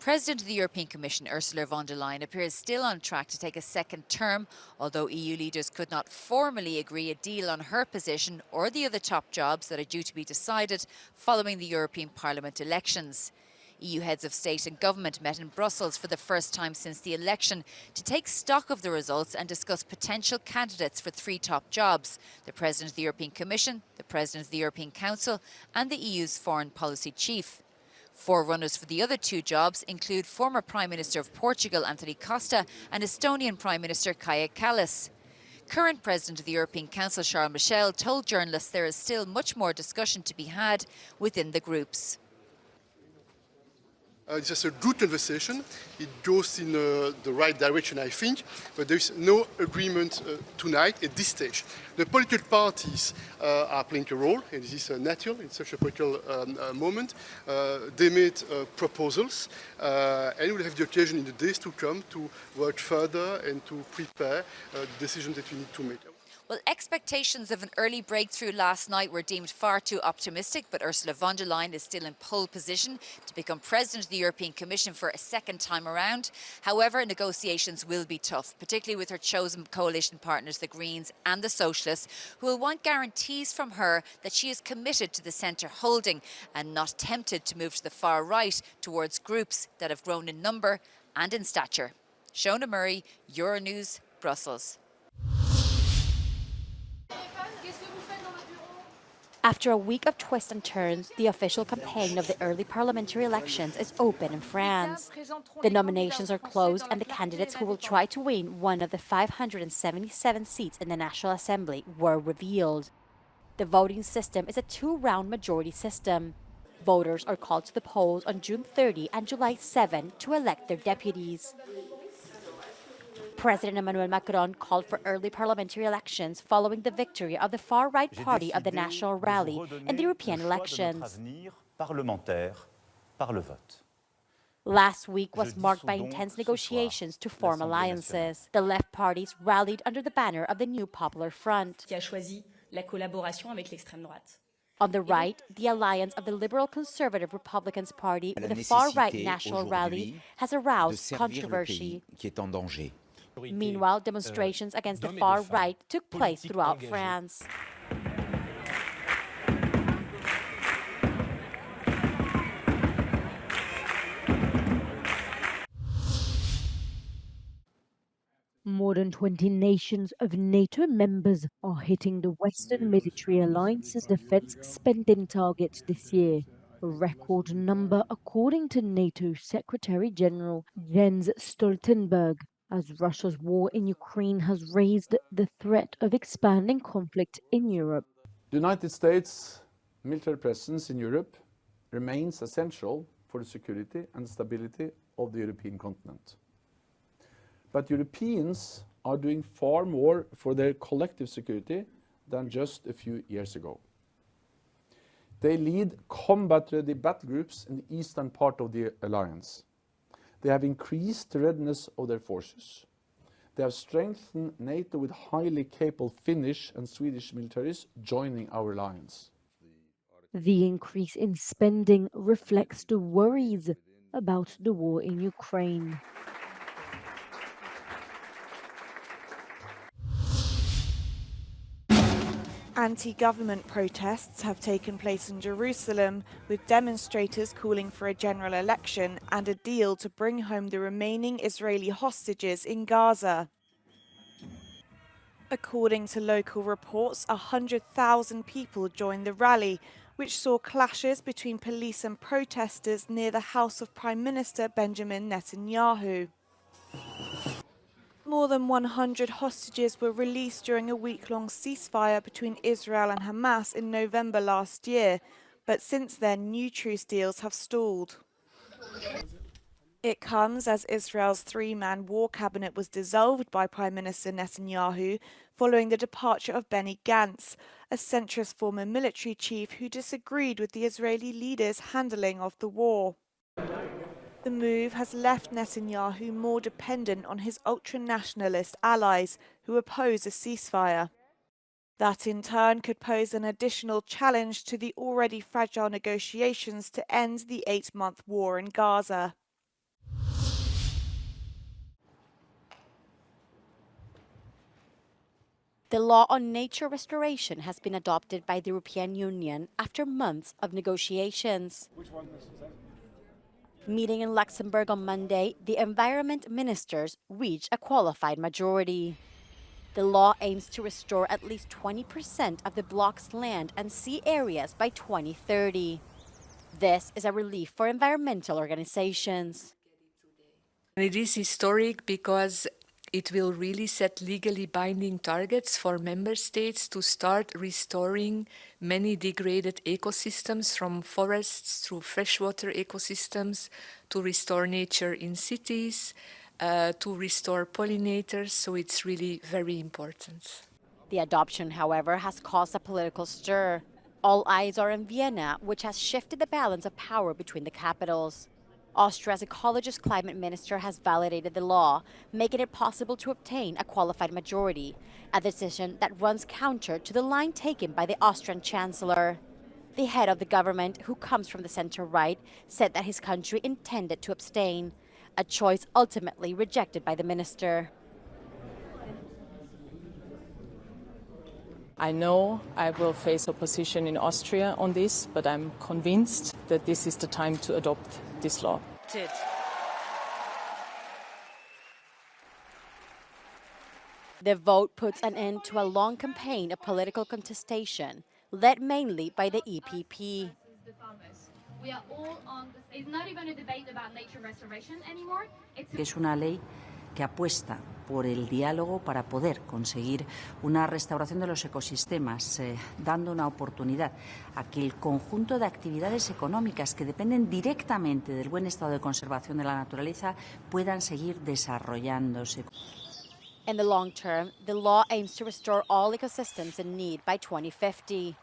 President of the European Commission, Ursula von der Leyen, appears still on track to take a second term, although EU leaders could not formally agree a deal on her position or the other top jobs that are due to be decided following the European Parliament elections. EU heads of state and government met in Brussels for the first time since the election to take stock of the results and discuss potential candidates for three top jobs: the President of the European Commission, the President of the European Council and the EU's foreign policy chief. Forerunners for the other two jobs include former Prime Minister of Portugal, Anthony Costa, and Estonian Prime Minister Kaja Kallas. Current President of the European Council, Charles Michel, told journalists there is still much more discussion to be had within the groups. It's just a good conversation. It goes in the right direction, I think, but there is no agreement tonight at this stage. The political parties are playing a role, and this is natural in such a political moment. They made proposals, and we'll have the occasion in the days to come to work further and to prepare the decisions that we need to make. Well, expectations of an early breakthrough last night were deemed far too optimistic, but Ursula von der Leyen is still in pole position to become President of the European Commission for a second time around. However, negotiations will be tough, particularly with her chosen coalition partners, the Greens and the Socialists, who will want guarantees from her that she is committed to the centre holding and not tempted to move to the far right towards groups that have grown in number and in stature. Shona Murray, Euronews, Brussels. After a week of twists and turns, the official campaign of the early parliamentary elections is open in France. The nominations are closed and the candidates who will try to win one of the 577 seats in the National Assembly were revealed. The voting system is a two-round majority system. Voters are called to the polls on June 30 and July 7 to elect their deputies. President Emmanuel Macron called for early parliamentary elections following the victory of the far-right party of the National Rally in the European elections. Last week was marked by intense negotiations to form alliances. The left parties rallied under the banner of the New Popular Front. On the right, the alliance of the Liberal Conservative Republicans Party with the far-right National Rally has aroused controversy. Meanwhile, demonstrations against the far right took place throughout France. More than 20 nations of NATO members are hitting the Western Military Alliance's defense spending targets this year, a record number according to NATO Secretary General Jens Stoltenberg, as Russia's war in Ukraine has raised the threat of expanding conflict in Europe. The United States' military presence in Europe remains essential for the security and stability of the European continent. But Europeans are doing far more for their collective security than just a few years ago. They lead combat-ready battle groups in the eastern part of the alliance. They have increased the readiness of their forces. They have strengthened NATO with highly capable Finnish and Swedish militaries joining our alliance. The increase in spending reflects the worries about the war in Ukraine. Anti-government protests have taken place in Jerusalem, with demonstrators calling for a general election and a deal to bring home the remaining Israeli hostages in Gaza. According to local reports, 100,000 people joined the rally, which saw clashes between police and protesters near the house of Prime Minister Benjamin Netanyahu. More than 100 hostages were released during a week-long ceasefire between Israel and Hamas in November last year, but since then new truce deals have stalled. It comes as Israel's three-man war cabinet was dissolved by Prime Minister Netanyahu following the departure of Benny Gantz, a centrist former military chief who disagreed with the Israeli leaders' handling of the war. The move has left Netanyahu more dependent on his ultra-nationalist allies who oppose a ceasefire. That in turn could pose an additional challenge to the already fragile negotiations to end the 8-month war in Gaza. The law on nature restoration has been adopted by the European Union after months of negotiations. Meeting in Luxembourg on Monday, the environment ministers reached a qualified majority. The law aims to restore at least 20% of the bloc's land and sea areas by 2030. This is a relief for environmental organizations. It is historic because it will really set legally binding targets for member states to start restoring many degraded ecosystems, from forests through freshwater ecosystems, to restore nature in cities, to restore pollinators. So it's really very important. The adoption, however, has caused a political stir. All eyes are in Vienna, which has shifted the balance of power between the capitals. Austria's ecologist climate minister has validated the law, making it possible to obtain a qualified majority, a decision that runs counter to the line taken by the Austrian chancellor. The head of the government, who comes from the center-right, said that his country intended to abstain, a choice ultimately rejected by the minister. I know I will face opposition in Austria on this, but I'm convinced that this is the time to adopt this law. The vote puts an end to a long campaign of political contestation, led mainly by the EPP. We are all on this. It's not even a debate about nature restoration anymore. Es una ley que apuesta por el diálogo para poder conseguir una restauración de los ecosistemas, dando una oportunidad a que el conjunto de actividades económicas que dependen directamente del buen estado de conservación de la naturaleza puedan seguir desarrollándose. In the long term, the law aims to restore all ecosystems in need by 2050.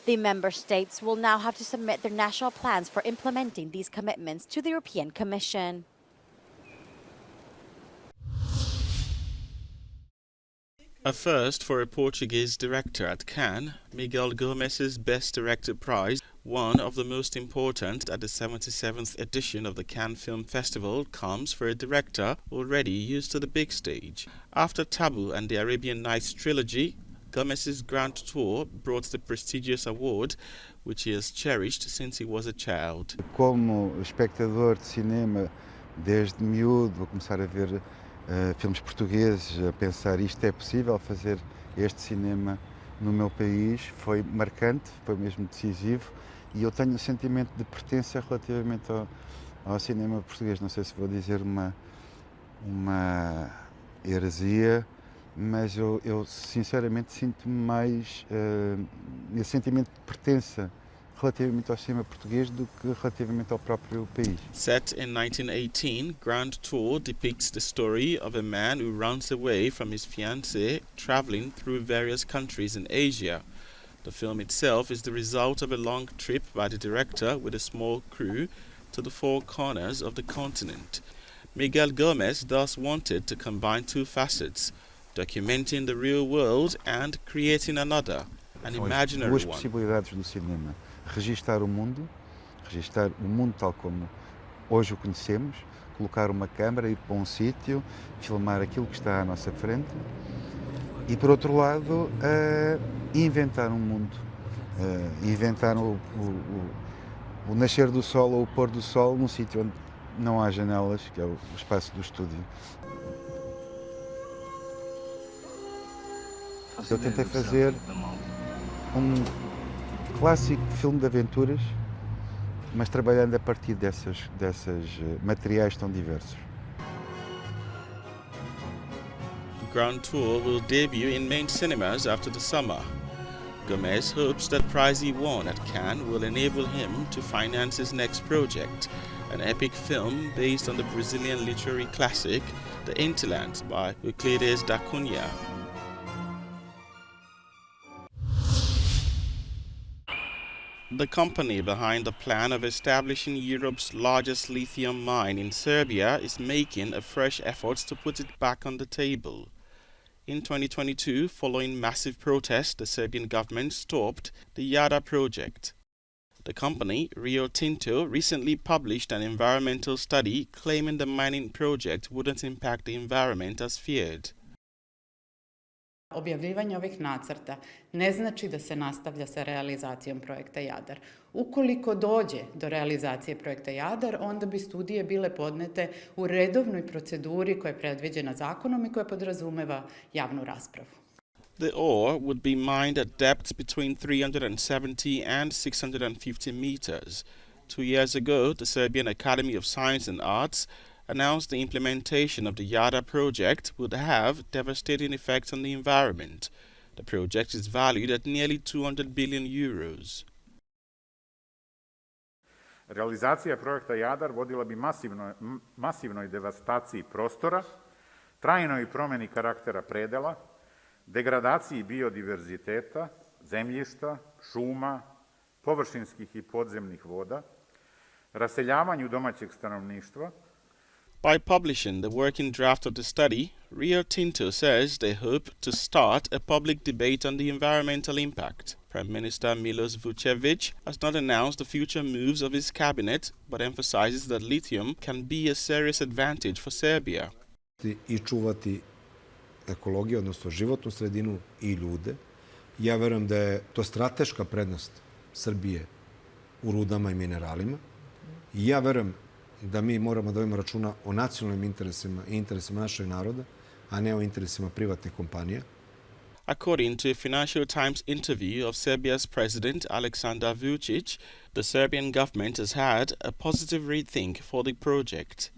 The member states will now have to submit their national plans for implementing these commitments to the European Commission. A first for a Portuguese director at Cannes, Miguel Gomez's Best Director Prize, one of the most important at the 77th edition of the Cannes Film Festival, comes for a director already used to the big stage. After Taboo and the Arabian Nights trilogy, Gomez's Grand Tour brought the prestigious award, which he has cherished since he was a child. Como espectador de cinema, desde miúdo, vou começar a ver filmes portugueses, a pensar isto é possível fazer este cinema no meu país, foi marcante, foi mesmo decisivo, e eu tenho um sentimento de pertença relativamente ao cinema português. Não sei se vou dizer uma heresia, mas eu sinceramente sinto mais esse sentimento de pertença relativamente ao cinema português do que relativamente ao próprio país. Set in 1918, Grand Tour depicts the story of a man who runs away from his fiancée, traveling through various countries in Asia. The film itself is the result of a long trip by the director with a small crew to the four corners of the continent. Miguel Gomez thus wanted to combine two facets, documenting the real world and creating another, an imaginary Duas one. possibilidades do cinema: registar o mundo tal como hoje o conhecemos, colocar uma câmara, ir para um sítio, filmar aquilo que está à nossa frente, e por outro lado inventar um mundo, inventar o nascer do sol ou o pôr do sol num sítio onde não há janelas, que é o espaço do estúdio. Eu tentei fazer um clássico filme de aventuras, mas trabalhando a partir dessas materiais tão diversos. Grand Tour will debut in main cinemas after the summer. Gomez hopes that prize he won at Cannes will enable him to finance his next project, an epic film based on the Brazilian literary classic The Hinterland by Euclides da Cunha. The company behind the plan of establishing Europe's largest lithium mine in Serbia is making a fresh effort to put it back on the table. In 2022, following massive protests, the Serbian government stopped the Jadar project. The company, Rio Tinto, recently published an environmental study claiming the mining project wouldn't impact the environment as feared. Objavljivanje ovih nacrta ne znači da se nastavlja sa realizacijom projekta Jadar. Ukoliko dođe do realizacije projekta Jadar, onda bi studije bile podnete u redovnoj proceduri koja je predviđena zakonom i koja podrazumeva javnu raspravu. The ore would be mined at depths between 370 and 650 meters. 2 years ago, the Serbian Academy of Science and Arts announced the implementation of the Jadar project would have devastating effects on the environment. The project is valued at nearly 200 billion euros. Realizacija projekta Jadar vodila bi masivnoj devastaciji prostora, trajnoj promjeni karaktera predela, degradaciji biodiverziteta, zemljišta, šuma, površinskih i podzemnih voda, raseljavanju domaćeg stanovništva. By publishing the working draft of the study, Rio Tinto says they hope to start a public debate on the environmental impact. Prime Minister Milos Vučević has not announced the future moves of his cabinet, but emphasizes that lithium can be a serious advantage for Serbia. I čuvati ekologiju, odnosno životnu sredinu i ljude. Ja verujem da je to strateška prednost Srbije u rudama i mineralima. I ja verujem da mi moramo da vodimo računa o nacionalnim interesima i interesima našeg naroda, a ne o interesima privatnih kompanija. According to a Financial Times interview of Serbia's President Aleksandar Vučić, the Serbian government has had a positive rethink for the project.